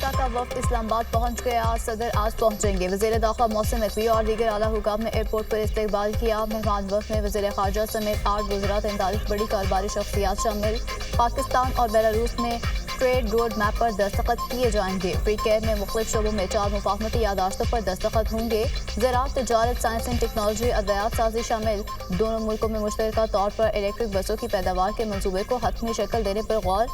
America का वफ्द इस्लामाबाद पहुंच गया। सदर आज पहुंचेंगे। वज़ीर दाखिला मोहसिन नकवी और दीगर आला हुकाम ने एयरपोर्ट पर इस्तकबाल किया। मेहमान वफ्द में वज़ीर ख़ारजा समेत 8 वज़रा, 43 बड़ी कारोबारी शख्सियात शामिल। पाकिस्तान और बेलारूस में ट्रेड रोड मैप पर दस्तखत किए जाएंगे। फ्री केयर में मुख्तलिफ शोबों में 4 मुफाहमती यादाश्तों पर दस्तखत होंगे। ज़राअत, तिजारत, साइंस एंड टेक्नोलॉजी, अद्वियात साजी शामिल। दोनों मुल्कों में मुश्तरका तौर पर इलेक्ट्रिक बसों की पैदावार के मंसूबे को हतमी शक्ल देने पर गौर।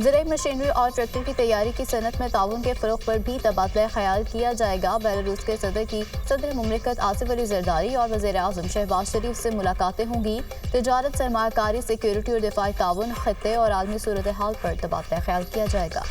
ज़राई मशीनरी और ट्रैक्टर की तैयारी की सनत में ताउन के फ़रोग़ पर भी तबादला ख्याल किया जाएगा। बेलारूस के सदर मुमलिकत आसिफ अली ज़रदारी और वज़ीर आज़म शहबाज शरीफ से मुलाकातें होंगी। तिजारत, सरमायाकारी, सिक्योरिटी और दिफाई ताउन, खत्ते और आलमी सूरत हाल पर तबादला ख्याल किया जाएगा।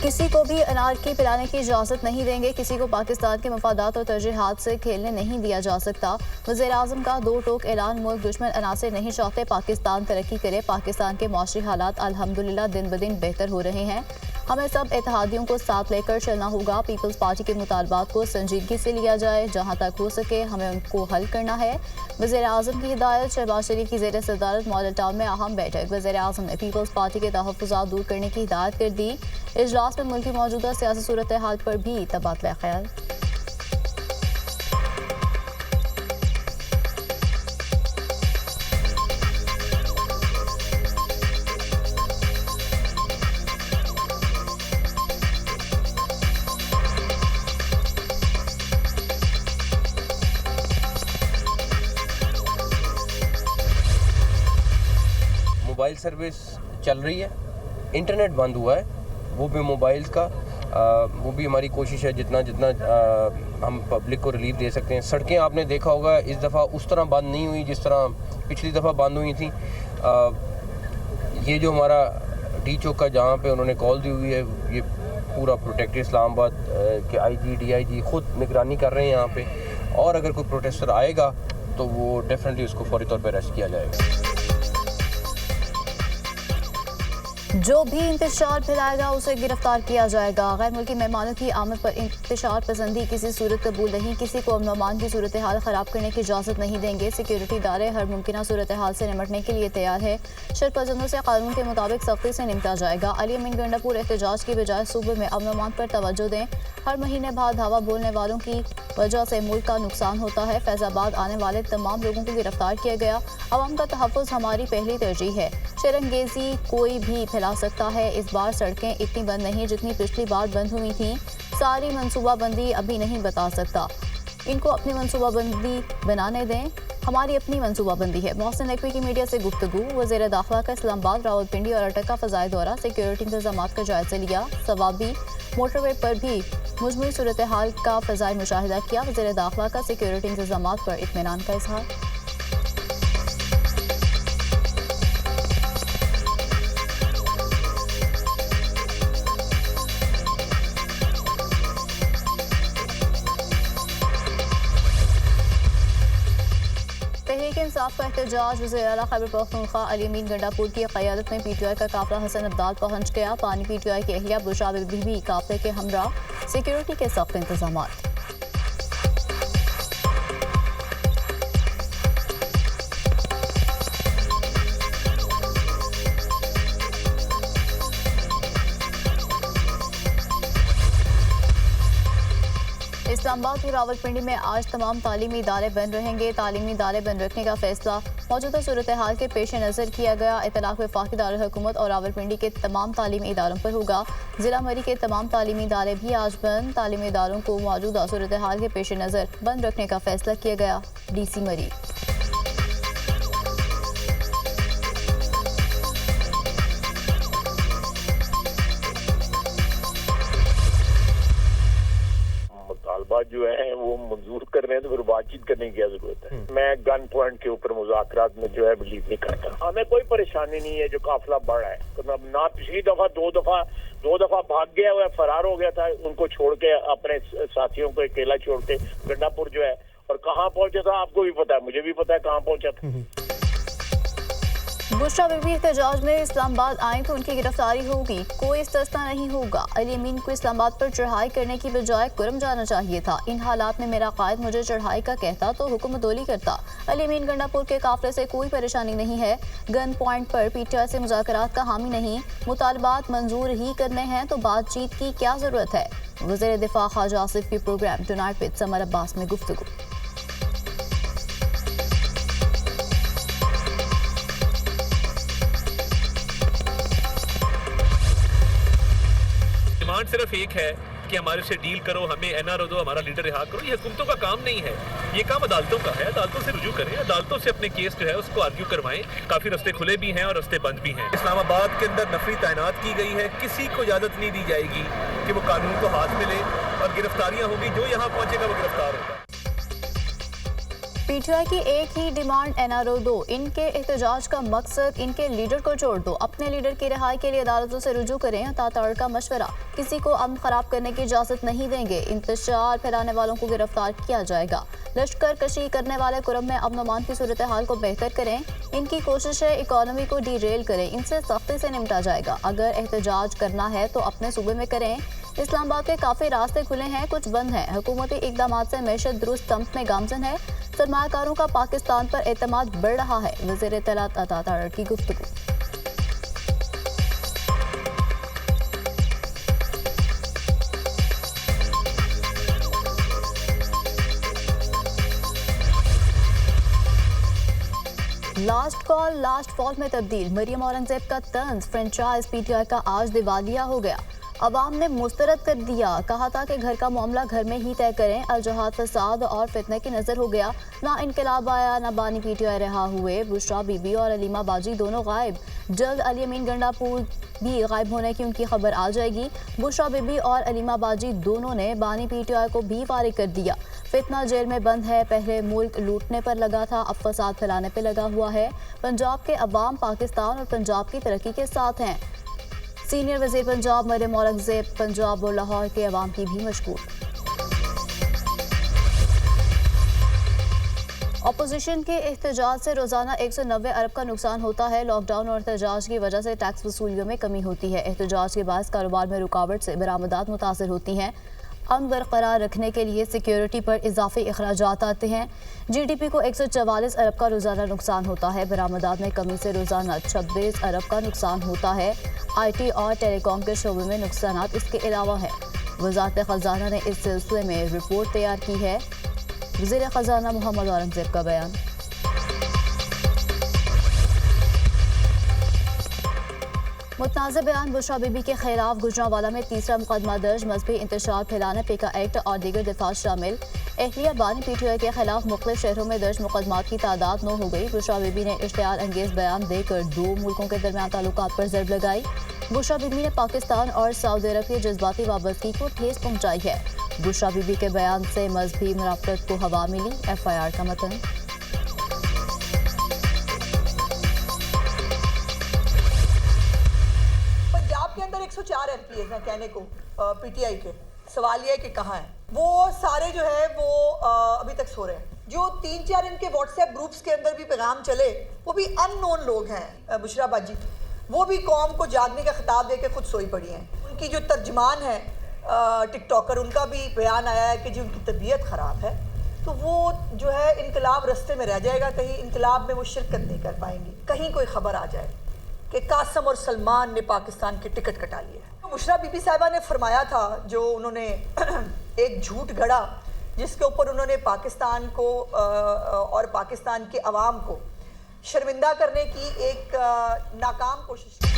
किसी को भी अनारकी पिलाने की इजाज़त नहीं देंगे। किसी को पाकिस्तान के मफादात और तरजीहात से खेलने नहीं दिया जा सकता। वज़ीर आज़म का 2 टोक ऐलान। मुल्क दुश्मन अनासर नहीं चाहते पाकिस्तान तरक्की करे। पाकिस्तान के मौसमी हालात अल्हम्दुलिल्लाह दिन ब दिन बेहतर हो रहे हैं। हमें सब इत्तेहादियों को साथ लेकर चलना होगा। पीपल्स पार्टी के मुतालबात को संजीदगी से लिया जाए। जहाँ तक हो सके हमें उनको हल करना है। वज़ीर आज़म की हिदायत। शहबाज शरीफ की ज़ेर सदारत मॉडल टाउन में अहम बैठक। वज़ीर आज़म ने पीपल्स पार्टी के तहफ़्फ़ुज़ात दूर करने की हिदायत कर दी। इजलास में मुल्क की मौजूदा सियासी सूरत हाल पर भी तबादला ख्याल। मोबाइल सर्विस चल रही है, इंटरनेट बंद हुआ है, वो भी मोबाइल का। वो भी हमारी कोशिश है जितना हम पब्लिक को रिलीफ दे सकते हैं। सड़कें आपने देखा होगा इस दफ़ा उस तरह बंद नहीं हुई जिस तरह पिछली दफ़ा बंद हुई थी। ये जो हमारा डी चौक का जहाँ पे उन्होंने कॉल दी हुई है, ये पूरा प्रोटेक्टेड इस्लामाबाद के IG DIG खुद निगरानी कर रहे हैं यहाँ पे। और अगर कोई प्रोटेस्टर आएगा तो वो डेफिनेटली उसको फौरी तौर पर अरेस्ट किया जाएगा। जो भी इंतशार फैलाएगा उसे गिरफ्तार किया जाएगा। गैर मुल्की मेहमानों की आमद पर इंतशार पसंदी किसी सूरत कबूल नहीं। किसी को अमन अमान की सूरत हाल ख़राब करने की इजाज़त नहीं देंगे। सिक्योरिटी इदारे हर मुमकिन सूरत हाल से निपटने के लिए तैयार है। शरपसंदों से कानून के मुताबिक सख्ती से निपटा जाएगा। अली अमीन गंडापुर एहतजाज की बजाय सूबे में अमन अमान पर तवज्जो दें। हर महीने बाद धावा बोलने वालों की वजह से मुल्क का नुकसान होता है। फैज़ाबाद आने वाले तमाम लोगों को गिरफ्तार किया गया। अवाम का तहफ़्फ़ुज़ हमारी पहली तरजीह है। शरंगेज़ी कोई भी फैला सकता है। इस बार सड़कें इतनी बंद नहीं जितनी पिछली बार बंद हुई थी। सारी मनसूबाबंदी अभी नहीं बता सकता। इनको अपनी मनसूबाबंदी बनाने दें। हमारी अपनी मनसूबाबंदी है। मोहसिन नकवी की मीडिया से गुफ्तगू। वज़ीर दाखिला का इस्लामाबाद, रावलपिंडी और अटक का फ़ज़ाई दौरा। सिक्योरिटी इंतज़ामात का जायज़ा लिया। सवाबी मोटरवे पर भी मुजमई सूरत हाल का फ़ज़ाई मुशाहिदा किया। वज़ीर दाखिला का सिक्योरिटी इंतज़ामात पर इत्मीनान का इज़हार। तहरीक इंसाफ का एहतजाज। वज़ीर आला खैबर पख्तूनख्वा अली अमीन गंडापुर की क़यादत में PTI का काफ़िला हसन अब्दाल पहुँच गया। पानी PTI की अहलिया बुशरा बीबी भी काफ़िले के हमरा। सिक्योरिटी के सख्त इंतजामात। इस्लामाबाद और रावलपिंडी में आज तमाम तालीमी इदारे बंद रहेंगे। तालीमी इदारे बंद रखने का फैसला मौजूदा सूरत हाल के पेश नज़र किया गया। इतलाक़ वफाक़ी दारुल-हुकूमत और रावलपिंडी के तमाम तालीमी इदारों पर होगा। ज़िला मरी के तमाम तालीमी इदारे भी आज बंद। तालीमी इदारों को मौजूदा सूरत हाल के पेश नज़र बंद रखने का फैसला किया गया। DC मरी। जो है वो मंजूर कर रहे हैं तो फिर बातचीत करने की क्या जरूरत है। मैं गन पॉइंट के ऊपर मुज़ाकरात में जो है बिलीव नहीं करता। हमें कोई परेशानी नहीं है जो काफिला बढ़ा है। तो ना पिछली दफा दो दफा भाग गया हुआ फरार हो गया था, उनको छोड़ के अपने साथियों को अकेला छोड़ के गंडापुर जो है, और कहाँ पहुंचा था आपको भी पता है, मुझे भी पता है कहाँ पहुंचा था। बुशरा बीबी एहतजाज में इस्लामाबाद आए तो उनकी गिरफ्तारी होगी, कोई इस्तेस्ना नहीं होगा। अली अमीन को इस्लामाबाद पर चढ़ाई करने की बजाय कुरम जाना चाहिए था। इन हालात में मेरा कायद मुझे चढ़ाई का कहता तो हुक्मदोली करता। अली अमीन गंडापुर के काफिले से कोई परेशानी नहीं है। गन पॉइंट पर पीटीआई से मुज़ाकरात का हामी नहीं, मुतालबात मंजूर ही करने हैं तो बातचीत की क्या जरूरत है। वज़ीर दिफा ख्वाजा आसिफ की program tonight with Samar Abbas में गुफ्तगू। डिमांड सिर्फ एक है कि हमारे से डील करो, हमें एनआरओ दो, हमारा लीडर रिहा करो। ये हुकूमतों का काम नहीं है, ये काम अदालतों का है। अदालतों से रुजू करें, अदालतों से अपने केस जो है उसको आर्ग्यू करवाएं। काफी रास्ते खुले भी हैं और रास्ते बंद भी हैं। इस्लामाबाद के अंदर नफरी तैनात की गई है, किसी को इजाजत नहीं दी जाएगी कि वो कानून को हाथ में ले, और गिरफ्तारियां होंगी, जो यहाँ पहुंचेगा वो गिरफ्तार होगा। पीटीआई की एक ही डिमांड एनआरओ दो। इनके एहतजाज का मकसद इनके लीडर को छोड़ दो। अपने लीडर की रिहाई के लिए अदालतों से रुजू करें। तातड़ का मशवरा, किसी को अमन खराब करने की इजाजत नहीं देंगे। इंतशार फैलाने वालों को गिरफ्तार किया जाएगा। लश्कर कशी करने वाले कुरम में अमन अमान की सूरत हाल को बेहतर करें। इनकी कोशिश है इकॉनमी को डीरेल करें, इनसे सख्ती से निपटा जाएगा। अगर एहतजाज करना है तो अपने सूबे में करें। इस्लामाबाद के काफ़ी रास्ते खुले हैं, कुछ बंद हैं। हुकूमती इकदाम से मैशत दुरुस्त तंफ में गामजन है। सरमायाकारों का पाकिस्तान पर एतमाद बढ़ रहा है। वज़ीर इत्तलात अता तारड़ की गुफ्तगू। लास्ट कॉल लास्ट फॉल में तब्दील। मरियम औरंगजेब का तंज, फ्रेंचाइज पीटीआई का आज दिवालिया हो गया। अवाम ने मुस्तरद कर दिया, कहा था कि घर का मामला घर में ही तय करें। अलजहाद, फसाद और फितने की नजर हो गया। ना इनकलाब आया, ना बानी पीटीआई रहा हुए। बुशरा बीबी और अलीमा बाजी दोनों गायब। जल्द अली अमीन गंडापुर भी गायब होने की उनकी खबर आ जाएगी। बुशरा बीबी और अलीमा बाजी दोनों ने बानी पीटीआई को भी फारिग कर दिया। फितना जेल में बंद है। पहले मुल्क लूटने पर लगा था, अब फसाद फैलाने पर लगा हुआ है। पंजाब के अवाम पाकिस्तान और पंजाब की तरक्की के साथ हैं। सीनियर वज़ीर पंजाब मरियम औरंगजेब पंजाब और लाहौर के अवाम की भी मशकूर। अपोजिशन के एहतजाज से रोजाना 190 अरब का नुकसान होता है। लॉकडाउन और एहतजाज की वजह से टैक्स वसूलियों में कमी होती है। एहतजाज के बाद कारोबार में रुकावट से बरामदात मुतासर होती हैं। अमन बरकरार रखने के लिए सिक्योरिटी पर इजाफी अखराजात आते हैं। जीडीपी को 144 अरब का रोजाना नुकसान होता है। बरामदात में कमी से रोजाना 26 अरब का नुकसान होता है। आईटी और टेलीकॉम के शोबे में नुकसान इसके अलावा है। वज़ारत ख़ज़ाना ने इस सिलसिले में रिपोर्ट तैयार की है। वज़ीर ख़ज़ाना मोहम्मद औरंगजेब का बयान। मुतनाज़ बयान, बुशरा बीबी के खिलाफ गुजरांवाला में तीसरा मुकदमा दर्ज। मजहबी इंतशार फैलाने, पेका एक्ट और दीगर दिफा शामिल। एहलिया बानी पीटीआई के खिलाफ मुख्तलिफ शहरों में दर्ज मुकदमात की तादाद 9 हो गई। बुशरा बीबी ने इश्तियाल अंगेज बयान देकर 2 मुल्कों के दरमियान ताल्लुकात पर ज़रब लगाई। बुशरा बीबी ने पाकिस्तान और सऊदी अरब की जज्बाती वाबस्तगी को ठेस पहुँचाई है। बुशरा बीबी के बयान से मजहबी मुनाफरत को हवा मिली। FIR का मतन। पंजाब के अंदर 104 MPs हैं कहने को पीटीआई के। सवाल यह है कि कहाँ हैं वो सारे जो है वो अभी तक सो रहे हैं। जो 3-4 इनके व्हाट्सएप ग्रुप्स के अंदर भी पैगाम चले वो भी अननोन लोग हैं। बुशरा बाजी वो भी कौम को जागने का खिताब दे के खुद सोई पड़ी हैं। उनकी जो तर्जमान है टिकटॉकर, उनका भी बयान आया है कि जी उनकी तबीयत ख़राब है, तो वो जो है इनकलाब रस्ते में रह जाएगा। कहीं इनकलाब में वो शिरकत नहीं कर पाएंगी। कहीं कोई ख़बर आ जाए कि कासम और सलमान ने पाकिस्तान के टिकट कटा लिए। तो बुशरा बीबी साहिबा ने फरमाया था, जो उन्होंने एक झूठ गढ़ा जिसके ऊपर उन्होंने पाकिस्तान को और पाकिस्तान के अवाम को शर्मिंदा करने की एक नाकाम कोशिश की।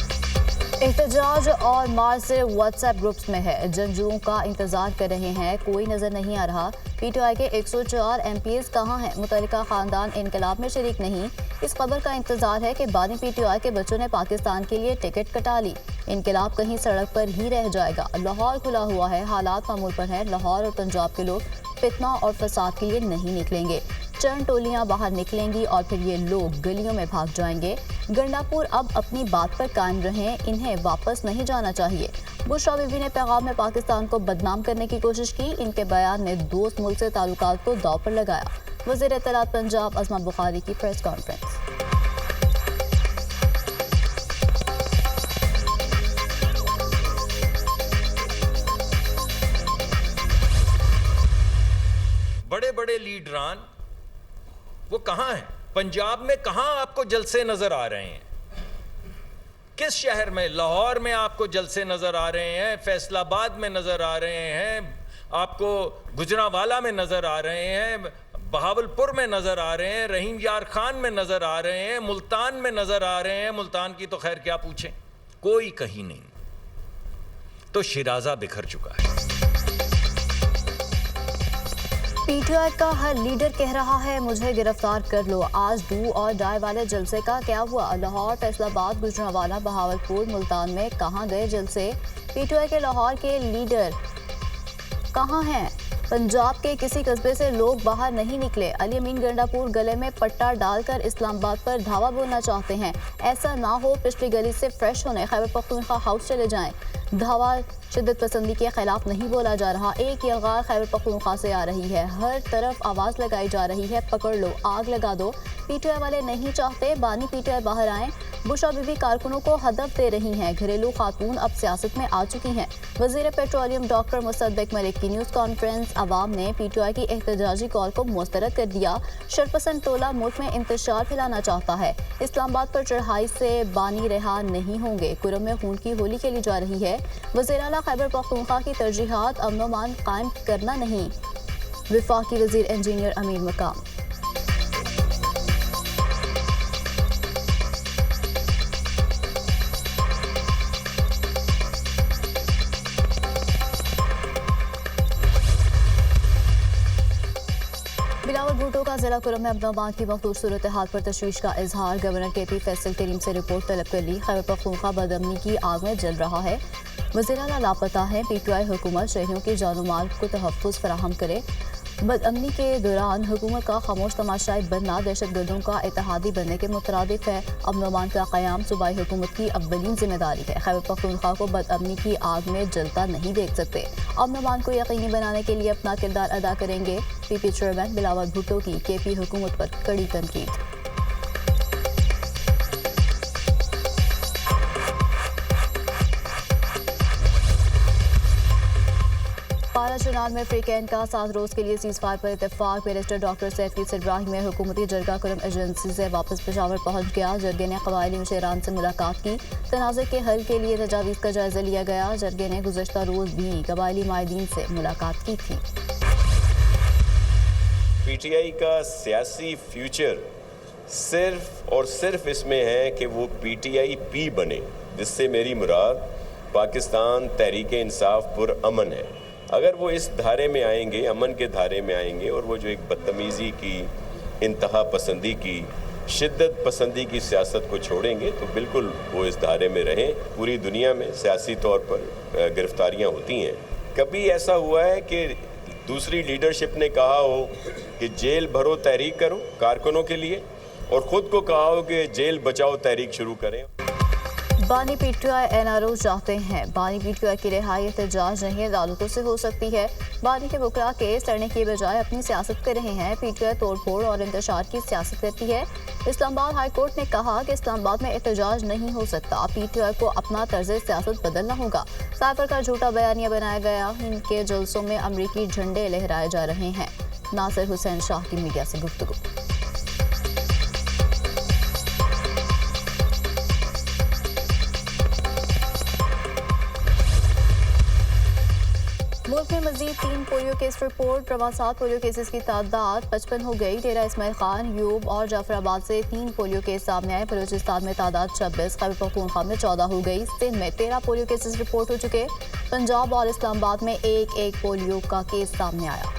एहतजाज और मार्च से व्हाट्सएप ग्रुप्स में है। जंगजुओं का इंतजार कर रहे हैं, कोई नजर नहीं आ रहा। पीटीआई के 104 MPs कहाँ हैं? मुतल्लिका खानदान इनकलाब में शरीक नहीं। इस खबर का इंतजार है कि बानी पीटीआई के बच्चों ने पाकिस्तान के लिए टिकट कटा ली। इनकलाब कहीं सड़क पर ही रह जाएगा। लाहौर खुला हुआ है, हालात मामूल पर हैं। लाहौर और पंजाब के लोग फितना और फसाद के लिए नहीं निकलेंगे। चंद टोलियां बाहर निकलेंगी और फिर ये लोग गलियों में भाग जाएंगे। गंडापुर अब अपनी बात पर कायम रहें, इन्हें वापस नहीं जाना चाहिए। बुशरा बीबी ने पैगाम में पाकिस्तान को बदनाम करने की कोशिश की। इनके बयान ने दोस्त मुल्क से ताल्लुकात को दाव पर लगाया। वज़ीर इत्तलात पंजाब अज़मा बुखारी की प्रेस कॉन्फ्रेंस। बड़े बड़े लीडरान वो कहाँ हैं? पंजाब में कहाँ आपको जलसे नजर आ रहे हैं? किस शहर में? लाहौर में आपको जलसे नजर आ रहे हैं, फैसलाबाद में नजर आ रहे हैं, आपको गुजरांवाला में नजर आ रहे हैं, बहावलपुर में नजर आ रहे हैं, रहीम यार खान में नजर आ रहे हैं, मुल्तान में नजर आ रहे हैं। मुल्तान की तो खैर क्या पूछें, कोई कहीं नहीं। तो शिराजा बिखर चुका है। पीटीआई का हर लीडर कह रहा है मुझे गिरफ्तार कर लो। आज डू और डाई वाले जलसे का क्या हुआ? लाहौर, फैसलाबाद, गुजरांवाला, बहावलपुर, मुल्तान में कहां गए जलसे? पीटीआई के लाहौर के लीडर कहां हैं? पंजाब के किसी कस्बे से लोग बाहर नहीं निकले। अली अमीन गंडापुर गले में पट्टा डालकर इस्लामाबाद पर धावा बोलना चाहते हैं। ऐसा ना हो, पिछली गली से फ्रेश होने खैबर पख्तूनख्वा हाउस चले जाएं। धावा शिद्दत पसंदी के खिलाफ नहीं बोला जा रहा। एक यलगार खैबर पख्तूनख्वा से आ रही है। हर तरफ आवाज लगाई जा रही है, पकड़ लो, आग लगा दो। पीटीआई वाले नहीं चाहते बानी पीटीआई बाहर आए। बुशरा बीबी कारकुनों को हदफ दे रही हैं। घरेलू खातून अब सियासत में आ चुकी हैं। वजीर पेट्रोलियम डॉक्टर मुसद्दिक मलिक की न्यूज़ कॉन्फ्रेंस। अवाम ने पीटीआई की एहतजाजी कॉल को मुस्तरद कर दिया। शरपसंद टोला मुल्क में इंतशार फैलाना चाहता है। इस्लामाबाद पर चढ़ाई से बानी रिहा नहीं होंगे। कुरम में खून की होली खेली जा रही है। वज़ीर आला खैबर पख्तूनख्वा की तरजीहात अमन कायम करना नहीं। वफाकी वज़ीर इंजीनियर अमीर मकाम। बिलावल भुट्टो का जिला कुरम में अमन की मखदूर सूरत हाल पर तशवीश का इजहार। गवर्नर केपी फैसल करीम से रिपोर्ट तलब कर ली। खैबर पख्तूनख्वा बदअमनी की आग में जल रहा है। वज़ीर आला लापता है। पीटीआई हुकूमत शहरियों के जानो माल को तहफ़्फ़ुज़ फराहम करे। बदअमनी के दौरान हुकूमत का खामोश तमाशाई बनना दहशतगर्दों का इत्तेहादी बनने के मुतरादिफ है। अमन अमान का क़याम सूबाई हुकूमत की अव्वलीन जिम्मेदारी है। खैबर पख्तूनख्वा को बदअमनी की आग में जलता नहीं देख सकते। अमन अमान को यकीनी बनाने के लिए अपना किरदार अदा करेंगे। पीपी चेयरमैन बिलावल भुट्टो की केपी हुकूमत पर कड़ी तनकीद। पारा चनाल में फ्री कैंप का 7 रोज़ के लिए सीज़ फायर पर इत्तेफाक। बैरिस्टर डॉक्टर सैफी इब्राहिम में हुकूमती जरगा कुरम एजेंसी से वापस पेशावर पहुंच गया। जरगे ने कबायली मुशीरान से मुलाकात की। तनाज़े के हल के लिए तजावीज़ का जायजा लिया गया। जरगे ने गुज़श्ता रोज़ भी कबायली माहिदीन से मुलाकात की थी। पीटीआई का सियासी फ्यूचर सिर्फ और सिर्फ इसमें है कि वो पीटीआई पी बने, जिससे मेरी मुराद पाकिस्तान तहरीक इंसाफ पुरअमन है। अगर वो इस धारे में आएंगे, अमन के धारे में आएंगे, और वो जो एक बदतमीज़ी की, इंतहा पसंदी की, शिद्दत पसंदी की सियासत को छोड़ेंगे, तो बिल्कुल वो इस धारे में रहें। पूरी दुनिया में सियासी तौर पर गिरफ्तारियां होती हैं। कभी ऐसा हुआ है कि दूसरी लीडरशिप ने कहा हो कि जेल भरो तहरीक करो कारकुनों के लिए, और ख़ुद को कहा हो कि जेल बचाओ तहरीक शुरू करें? बानी पीटीआई एनआरओ चाहते हैं। बानी पीटीआई की रिहाई एहतजाज नहीं अदालतों से हो सकती है। बानी के वकला केस लड़ने के बजाय अपनी सियासत कर रहे हैं। पीटीआई तोड़ फोड़ और इंतशार की सियासत करती है। इस्लामाबाद हाई कोर्ट ने कहा कि इस्लामाबाद में एहतजाज नहीं हो सकता। पीटीआई को अपना तर्ज सियासत बदलना होगा। साइफर का झूठा बयानिया बनाया गया। इनके जलसों में अमरीकी झंडे लहराए जा रहे हैं। नासिर हुसैन शाह की मीडिया से गुफ्तगू। मुल्क में मजीद 3 पोलियो केस रिपोर्ट। रवां 7 पोलियो केसेस की तादाद 55 हो गई। डेरा इस्माइल खान, यूब और जाफराबाद से 3 पोलियो केस सामने आए। बलूचिस्तान में तादाद 26, खैबर पख्तूनख्वा में 14 हो गई। सिंध में 13 पोलियो केसेस रिपोर्ट हो चुके। पंजाब और इस्लामाबाद में एक पोलियो का केस सामने आया।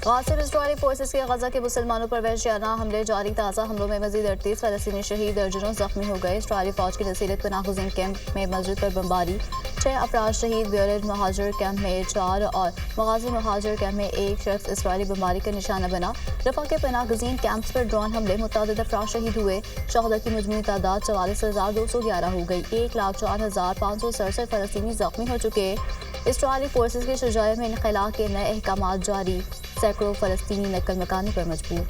गासिब इजरायली फोर्सेस के गजा के मुसलमानों पर वहशियाना हमले जारी। ताज़ा हमलों में मजीद 38 फ़लस्तीनी शहीद, दर्जनों जख्मी हो गए। इजरायली फौज की नसीरत पनाहगुज़ीन कैंप में मस्जिद पर बमबारी, 6 अफराद शहीद। ब्योरेज महाजर कैंप में 4 और मगाजी महाजर कैंप में 1 शख्स इजरायली बमबारी का निशाना बना। रफा के पनाहगुज़ीन कैंप्स पर ड्रोन हमले, मुतअद्दिद अफराद शहीद हुए। शहदा की मजमूई तादाद 44,211 हो गई। 1,04,567 फ़लस्तीनी जख्मी हो चुके। इजरायली फोर्सेस के शुजाए में इनखला के नए अहकाम जारी। सैकड़ों फ़लस्तीनी नकल मकानी पर मजबूर।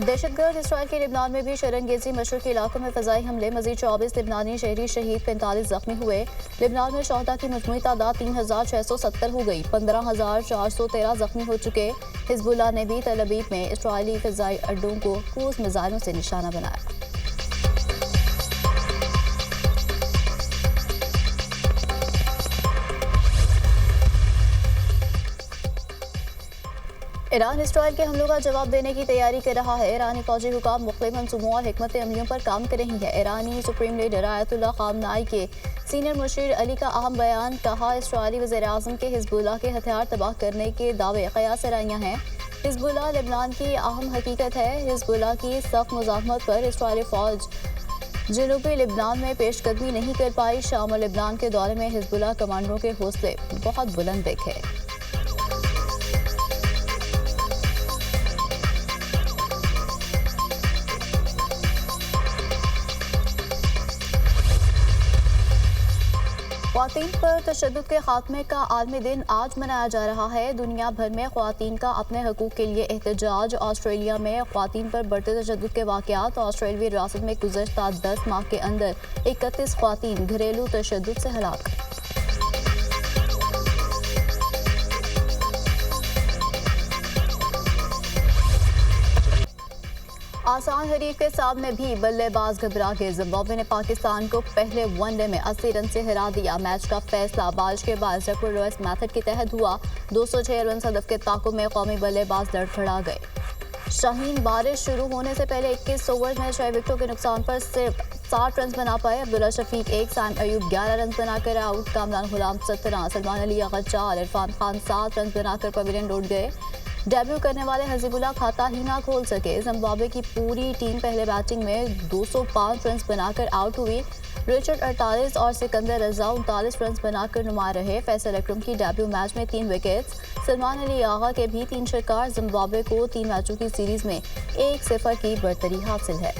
दहशतगर्द इसराइल के लिबनान में भी शरंगेजी मशरक़ी इलाकों में फ़ज़ाई हमले, मज़ीद 24 लिबनानी शहरी शहीद, 45 ज़ख्मी हुए। लिबनान में शहदा की मजमूई तादाद 3670 हो गई, 15413 ज़ख्मी हो चुके। हिज़्बुल्लाह ने भी तल अबीब में इसराइली फ़ज़ाई अड्डों को क्रूज़ मिसाइलों से निशाना बनाया। ईरान इसराइल के हमलों का जवाब देने की तैयारी कर रहा है। ईरानी फौजी हुकाम मुख्तलिफ मंसूबों और हिकमत अमलियों पर काम कर रही है। ईरानी सुप्रीम लीडर आयतुल्लाह ख़ामनाई के सीनियर मुशीर अली का अहम बयान, कहा इसराइली वज़ीर-ए-आज़म के हिज़्बुल्लाह के हथियार तबाह करने के दावे क़यास सराहियां हैं। हिज़्बुल्लाह लेबनान की अहम हकीकत है। हिज़्बुल्लाह की सख्त मुज़ाहमत पर इसराइली फ़ौज जनूबी लेबनान में पेशकदमी नहीं कर पाई। शाम और लेबनान के दौरे में हिज़्बुल्लाह कमांडरों के हौसले बहुत बुलंद देखे। ख़वातीन पर तशद्दुद के खात्मे का आलमी दिन आज मनाया जा रहा है। दुनिया भर में ख़वातीन का अपने हकूक़ के लिए एहतजाज। ऑस्ट्रेलिया में ख़वातीन पर बढ़ते तशद्दुद के वाक़यात। ऑस्ट्रेलियाई रियासत में गुज़श्ता 10 माह के अंदर 31 ख़वातीन घरेलू तशद्दुद से हलाक। आसान हरीफ के सामने भी बल्लेबाज घबरा गए। जिम्बाब्वे ने पाकिस्तान को पहले वनडे में 80 रन से हरा दिया। मैच का फैसला बारिश के बाद जकवर लुइस मेथड के तहत हुआ। 206 रन हदफ के ताक़ुब में कौमी बल्लेबाज लड़खड़ा गए। शाहीन बारिश शुरू होने से पहले 21 ओवर में 6 विकेटों के नुकसान पर सिर्फ 60 रन बना पाए। अब्दुल्ला शफीक 1, साइम अयूब 11 रन बनाकर आउट। कामरान गुलाम 17, सलमान अली अगत 4, इरफान खान 7 रन बनाकर पवेलियन लौट गए। डेब्यू करने वाले हजीबुल्लाह खाता ही ना खोल सके। जिम्बाब्वे की पूरी टीम पहले बैटिंग में 205 रन बनाकर आउट हुई। रिचर्ड 48 और सिकंदर रजा 39 रन बनाकर नुमा रहे। फैसल अकरम की डेब्यू मैच में 3 विकेट्स। सलमान अली आगा के भी 3 शिकार। जिम्बाब्वे को 3 मैचों की सीरीज में 1-0 की बढ़तरी हासिल है।